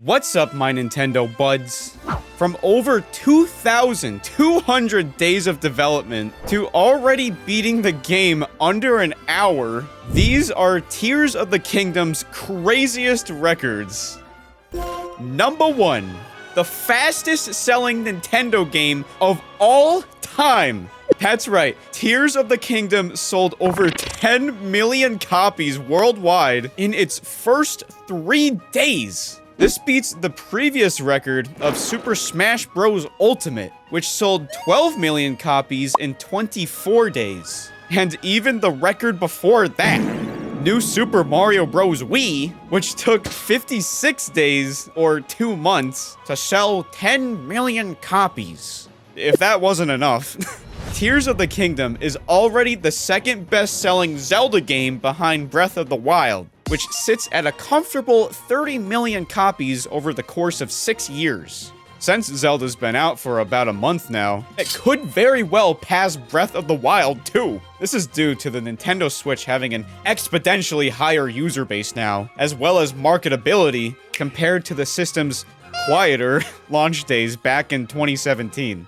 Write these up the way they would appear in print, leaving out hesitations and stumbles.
What's up, my Nintendo buds? From over 2,200 days of development to already beating the game under an hour, these are Tears of the Kingdom's craziest records. Number 1, the fastest selling Nintendo game of all time. That's right, Tears of the Kingdom sold over 10 million copies worldwide in its first 3 days. This beats the previous record of Super Smash Bros. Ultimate, which sold 12 million copies in 24 days. And even the record before that, New Super Mario Bros. Wii, which took 56 days, or 2 months, to sell 10 million copies. If that wasn't enough, Tears of the Kingdom is already the second best-selling Zelda game behind Breath of the Wild, which sits at a comfortable 30 million copies over the course of 6 years. Since Zelda's been out for about a month now, it could very well pass Breath of the Wild too. This is due to the Nintendo Switch having an exponentially higher user base now, as well as marketability compared to the system's quieter launch days back in 2017.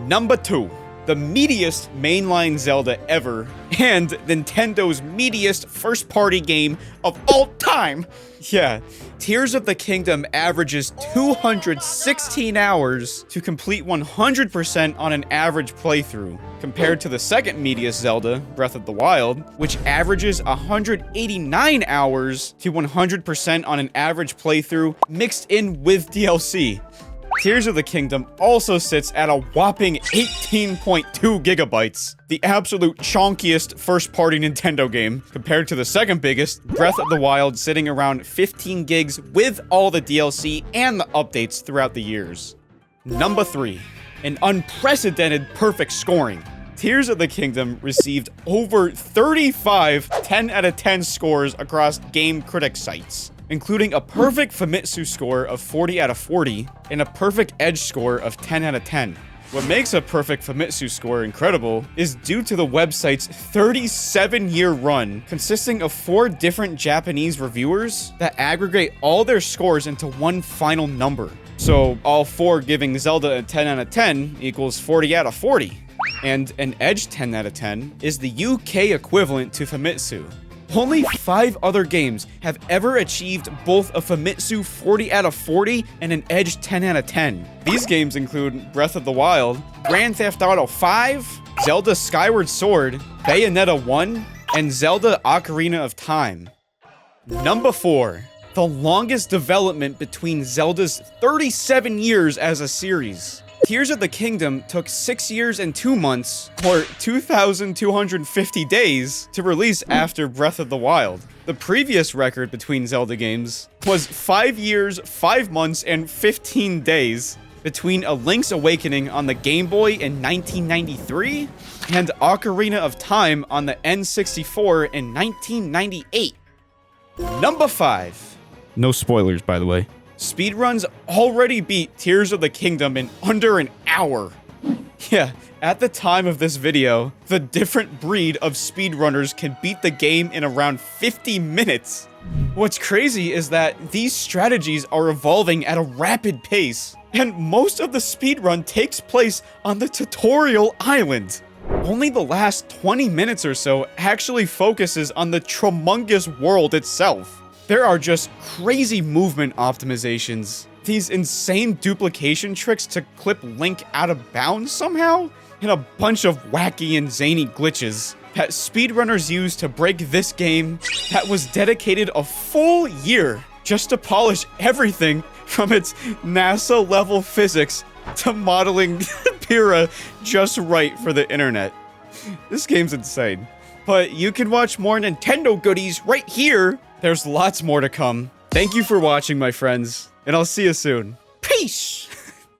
Number 2. The meatiest mainline Zelda ever, and Nintendo's meatiest first-party game of all time. Yeah, Tears of the Kingdom averages 216 hours to complete 100% on an average playthrough, compared to the second meatiest Zelda, Breath of the Wild, which averages 189 hours to 100% on an average playthrough mixed in with DLC. Tears of the Kingdom also sits at a whopping 18.2 gigabytes, the absolute chonkiest first-party Nintendo game, compared to the second biggest, Breath of the Wild, sitting around 15 gigs with all the DLC and the updates throughout the years. Number 3, an unprecedented perfect scoring. Tears of the Kingdom received over 35 10 out of 10 scores across game critic sites, including a perfect Famitsu score of 40 out of 40 and a perfect Edge score of 10 out of 10. What makes a perfect Famitsu score incredible is due to the website's 37-year run, consisting of 4 different Japanese reviewers that aggregate all their scores into one final number. So all 4 giving Zelda a 10 out of 10 equals 40 out of 40. And an Edge 10 out of 10 is the UK equivalent to Famitsu. Only 5 other games have ever achieved both a Famitsu 40 out of 40 and an Edge 10 out of 10. These games include Breath of the Wild, Grand Theft Auto 5, Zelda Skyward Sword, Bayonetta 1, and Zelda Ocarina of Time. Number 4. The longest development between Zelda's 37 years as a series. Tears of the Kingdom took 6 years and 2 months, or 2,250 days, to release after Breath of the Wild. The previous record between Zelda games was 5 years, 5 months, and 15 days between A Link's Awakening on the Game Boy in 1993 and Ocarina of Time on the N64 in 1998. Number 5. No spoilers, by the way. Speedruns already beat Tears of the Kingdom in under an hour. Yeah, at the time of this video, the different breed of speedrunners can beat the game in around 50 minutes. What's crazy is that these strategies are evolving at a rapid pace, and most of the speedrun takes place on the tutorial island. Only the last 20 minutes or so actually focuses on the tremendous world itself. There are just crazy movement optimizations, these insane duplication tricks to clip Link out of bounds somehow, and a bunch of wacky and zany glitches that speedrunners use to break this game that was dedicated a full year just to polish everything from its NASA-level physics to modeling Pyrrha just right for the internet. This game's insane. But you can watch more Nintendo goodies right here. There's lots more to come. Thank you for watching, my friends, and I'll see you soon. Peace!